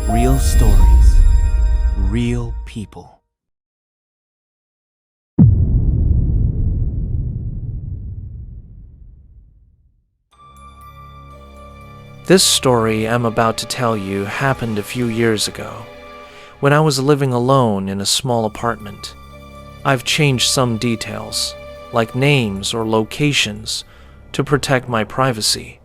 Real stories, real people. This story I'm about to tell you happened a few years ago, when I was living alone in a small apartment. I've changed some details, like names or locations, to protect my privacy,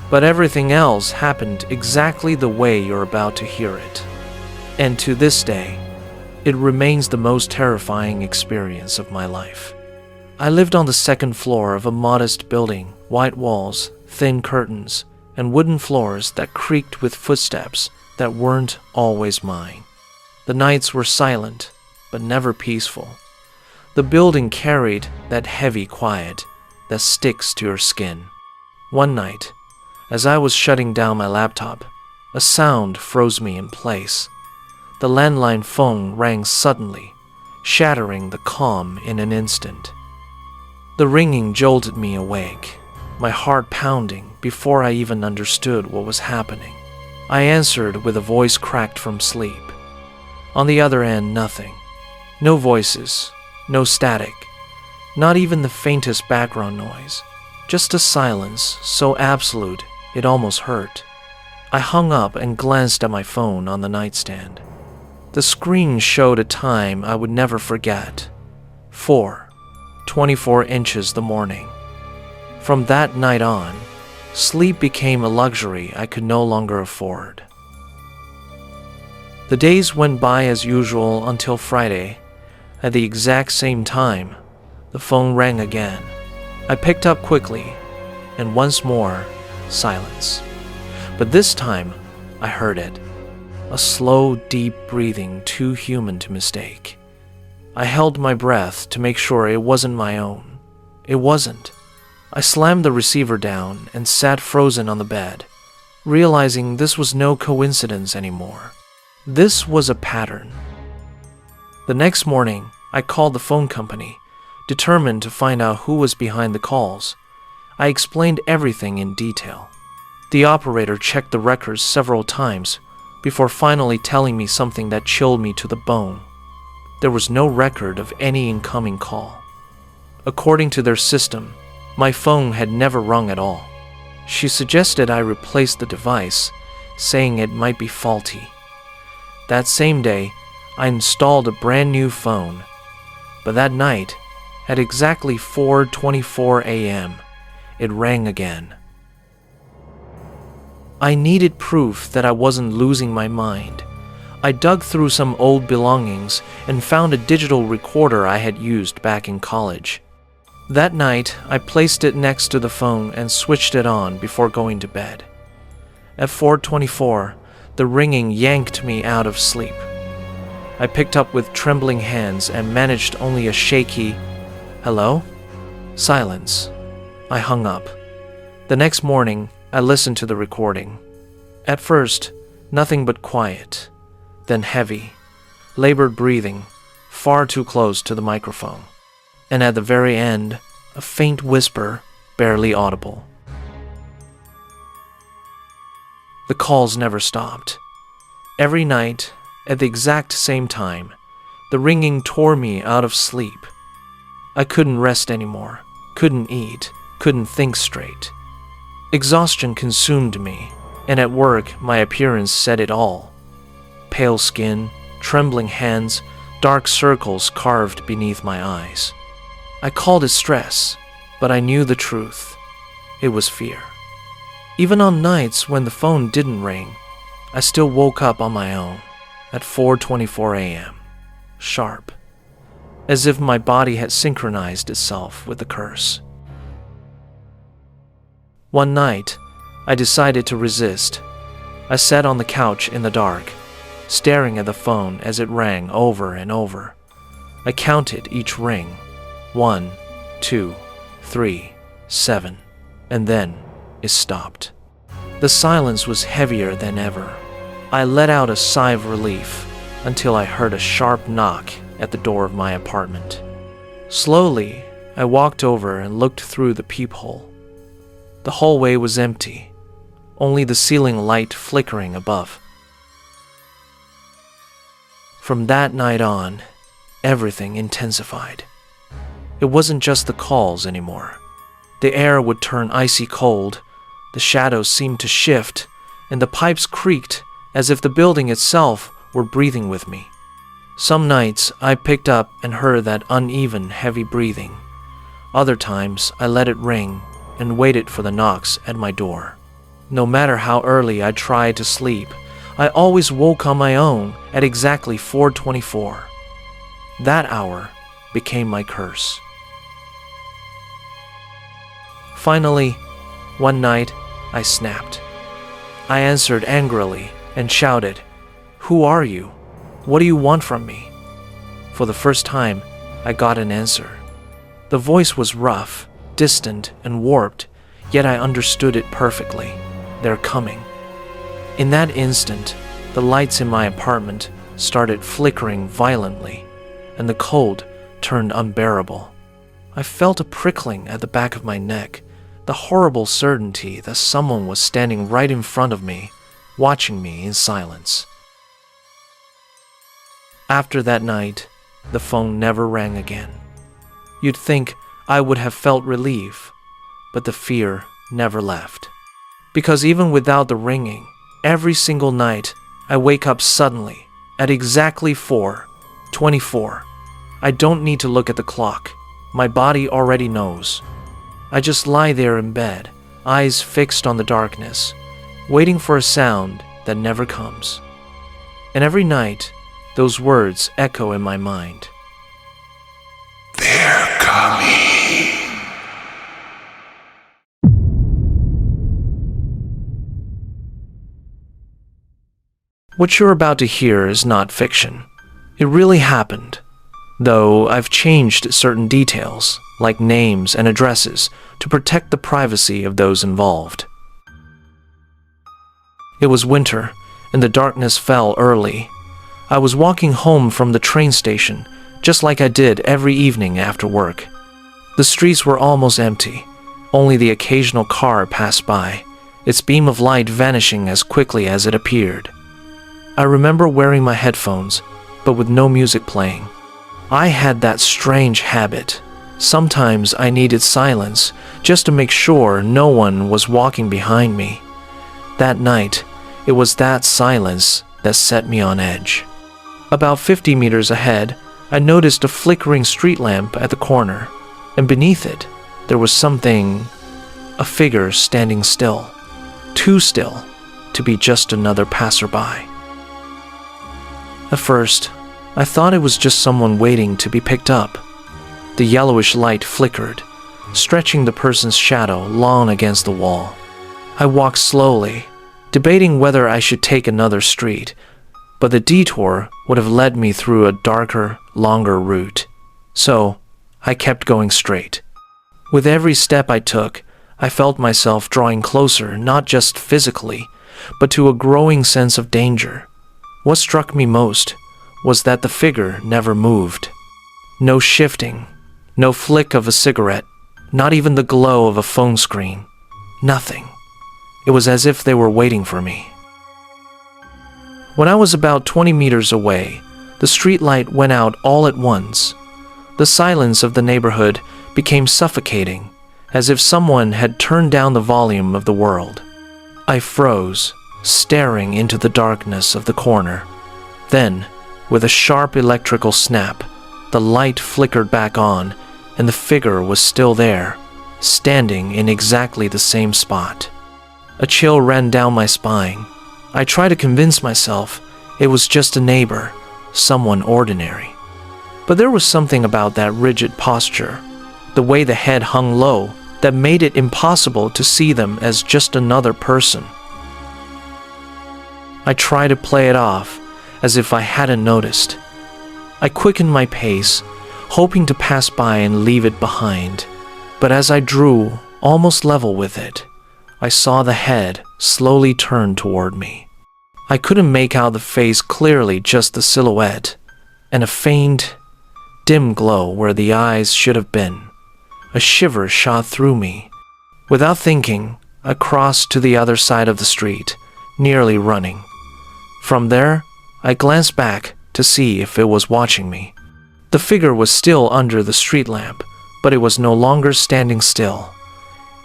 but everything else happened exactly the way you're about to hear it. And to this day, it remains the most terrifying experience of my life. I lived on the second floor of a modest building, white walls, thin curtains, and wooden floors that creaked with footsteps that weren't always mine. The nights were silent, but never peaceful. The building carried that heavy quiet that sticks to your skin. One night, as I was shutting down my laptop, a sound froze me in place. The landline phone rang suddenly, shattering the calm in an instant. The ringing jolted me awake, my heart pounding before I even understood what was happening. I answered with a voice cracked from sleep. On the other end, nothing. No voices, no static, not even the faintest background noise. Just a silence so absolute it almost hurt. I hung up and glanced at my phone on the nightstand. The screen showed a time I would never forget. 4:24 inches the morning. From that night on, sleep became a luxury I could no longer afford. The days went by as usual until Friday. At the exact same time, the phone rang again. I picked up quickly, and once more, silence. But this time, I heard it. A slow, deep breathing too human to mistake. I held my breath to make sure it wasn't my own. It wasn't. I slammed the receiver down and sat frozen on the bed, realizing this was no coincidence anymore. This was a pattern. The next morning, I called the phone company, determined to find out who was behind the calls. I explained everything in detail. The operator checked the records several times before finally telling me something that chilled me to the bone. There was no record of any incoming call. According to their system, my phone had never rung at all. She suggested I replace the device, saying it might be faulty. That same day, I installed a brand new phone. But that night, at exactly 4:24 a.m., it rang again. I needed proof that I wasn't losing my mind. I dug through some old belongings and found a digital recorder I had used back in college. That night, I placed it next to the phone and switched it on before going to bed. At 4:24, the ringing yanked me out of sleep. I picked up with trembling hands and managed only a shaky, "Hello?" Silence. I hung up. The next morning, I listened to the recording. At first, nothing but quiet, then heavy, labored breathing, far too close to the microphone. And at the very end, a faint whisper, barely audible. The calls never stopped. Every night, at the exact same time, the ringing tore me out of sleep. I couldn't rest anymore, couldn't eat, couldn't think straight. Exhaustion consumed me, and at work my appearance said it all. Pale skin, trembling hands, dark circles carved beneath my eyes. I called it stress, but I knew the truth. It was fear. Even on nights when the phone didn't ring, I still woke up on my own at 4:24 a.m., sharp, as if my body had synchronized itself with the curse. One night, I decided to resist. I sat on the couch in the dark, staring at the phone as it rang over and over. I counted each ring. 1, 2, 3, 7, and then it stopped. The silence was heavier than ever. I let out a sigh of relief until I heard a sharp knock at the door of my apartment. Slowly, I walked over and looked through the peephole. The hallway was empty, only the ceiling light flickering above. From that night on, everything intensified. It wasn't just the calls anymore. The air would turn icy cold, the shadows seemed to shift, and the pipes creaked as if the building itself were breathing with me. Some nights I picked up and heard that uneven, heavy breathing. Other times I let it ring and waited for the knocks at my door. No matter how early I tried to sleep, I always woke on my own at exactly 4:24. That hour became my curse. Finally, one night, I snapped. I answered angrily and shouted, "Who are you? What do you want from me?" For the first time, I got an answer. The voice was rough, distant, and warped, yet I understood it perfectly. They're coming. In that instant, the lights in my apartment started flickering violently, and the cold turned unbearable. I felt a prickling at the back of my neck, the horrible certainty that someone was standing right in front of me, watching me in silence. After that night, the phone never rang again. You'd think I would have felt relief, but the fear never left. Because even without the ringing, every single night I wake up suddenly at exactly 4:24. I don't need to look at the clock. My body already knows. I just lie there in bed, eyes fixed on the darkness, waiting for a sound that never comes. And every night, those words echo in my mind. They're coming. What you're about to hear is not fiction. It really happened, though I've changed certain details, like names and addresses, to protect the privacy of those involved. It was winter, and the darkness fell early. I was walking home from the train station, just like I did every evening after work. The streets were almost empty. Only the occasional car passed by, its beam of light vanishing as quickly as it appeared. I remember wearing my headphones, but with no music playing. I had that strange habit. Sometimes I needed silence just to make sure no one was walking behind me. That night, it was that silence that set me on edge. About 50 meters ahead, I noticed a flickering street lamp at the corner, and beneath it, there was a figure standing still, too still to be just another passerby. At first, I thought it was just someone waiting to be picked up. The yellowish light flickered, stretching the person's shadow long against the wall. I walked slowly, debating whether I should take another street, but the detour would have led me through a darker, longer route. So, I kept going straight. With every step I took, I felt myself drawing closer, not just physically, but to a growing sense of danger. What struck me most was that the figure never moved. No shifting, no flick of a cigarette, not even the glow of a phone screen. Nothing. It was as if they were waiting for me. When I was about 20 meters away, the streetlight went out all at once. The silence of the neighborhood became suffocating, as if someone had turned down the volume of the world. I froze, staring into the darkness of the corner. Then, with a sharp electrical snap, the light flickered back on, and the figure was still there, standing in exactly the same spot. A chill ran down my spine. I tried to convince myself it was just a neighbor, someone ordinary. But there was something about that rigid posture, the way the head hung low, that made it impossible to see them as just another person. I tried to play it off as if I hadn't noticed. I quickened my pace, hoping to pass by and leave it behind. But as I drew almost level with it, I saw the head slowly turn toward me. I couldn't make out the face clearly, just the silhouette, and a faint, dim glow where the eyes should have been. A shiver shot through me. Without thinking, I crossed to the other side of the street, nearly running. From there, I glanced back to to see if it was watching me. The figure was still under the street lamp, but it was no longer standing still.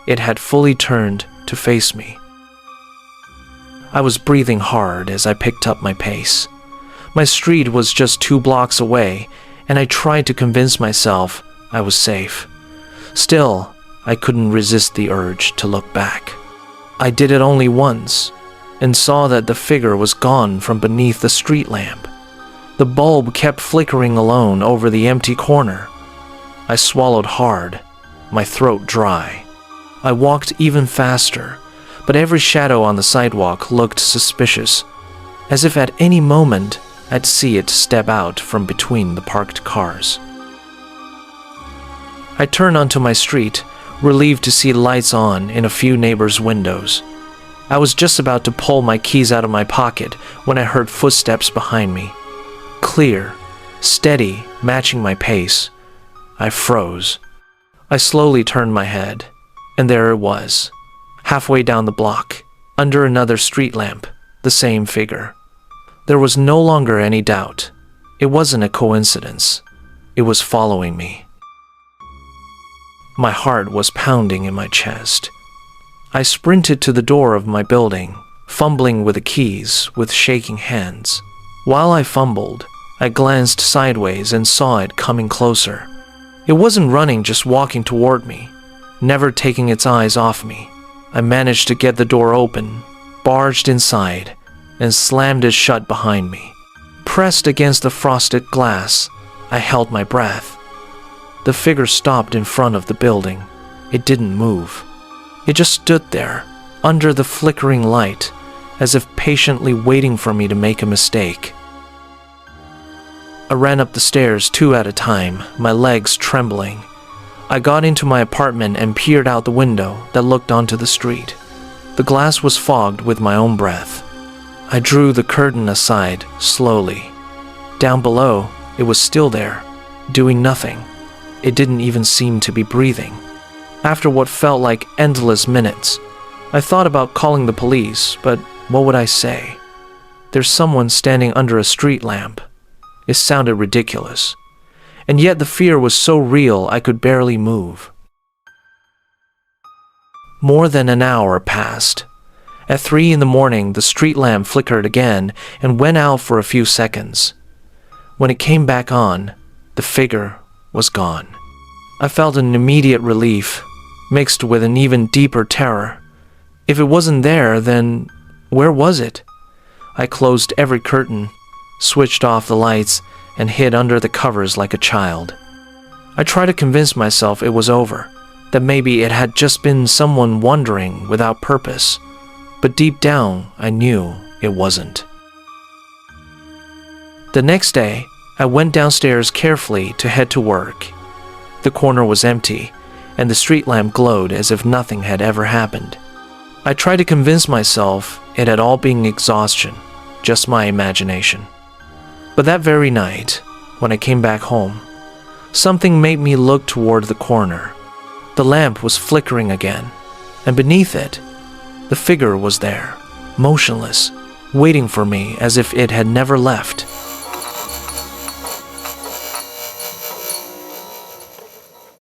It had fully turned to face me. I was breathing hard as I picked up my pace. My street was just 2 blocks away, and I tried to convince myself I was safe. Still, I couldn't resist the urge to look back. I did it only once, and saw that the figure was gone from beneath the street lamp. The bulb kept flickering alone over the empty corner. I swallowed hard, my throat dry. I walked even faster, but every shadow on the sidewalk looked suspicious, as if at any moment I'd see it step out from between the parked cars. I turned onto my street, relieved to see lights on in a few neighbors' windows. I was just about to pull my keys out of my pocket when I heard footsteps behind me. Clear, steady, matching my pace. I froze. I slowly turned my head, and there it was, halfway down the block, under another street lamp, the same figure. There was no longer any doubt. It wasn't a coincidence. It was following me. My heart was pounding in my chest. I sprinted to the door of my building, fumbling with the keys with shaking hands. While I fumbled, I glanced sideways and saw it coming closer. It wasn't running, just walking toward me, never taking its eyes off me. I managed to get the door open, barged inside, and slammed it shut behind me. Pressed against the frosted glass, I held my breath. The figure stopped in front of the building. It didn't move. It just stood there, under the flickering light, as if patiently waiting for me to make a mistake. I ran up the stairs 2 at a time, my legs trembling. I got into my apartment and peered out the window that looked onto the street. The glass was fogged with my own breath. I drew the curtain aside slowly. Down below, it was still there, doing nothing. It didn't even seem to be breathing. After what felt like endless minutes, I thought about calling the police, but what would I say? There's someone standing under a street lamp. It sounded ridiculous, and yet the fear was so real I could barely move. More than an hour passed. At 3 in the morning, the street lamp flickered again and went out for a few seconds. When it came back on, the figure was gone. I felt an immediate relief, mixed with an even deeper terror. If it wasn't there, then where was it? I closed every curtain, switched off the lights, and hid under the covers like a child. I tried to convince myself it was over, that maybe it had just been someone wandering without purpose, but deep down I knew it wasn't. The next day, I went downstairs carefully to head to work. The corner was empty, and the street lamp glowed as if nothing had ever happened. I tried to convince myself it had all been exhaustion, just my imagination. But that very night, when I came back home, something made me look toward the corner. The lamp was flickering again, and beneath it, the figure was there, motionless, waiting for me as if it had never left.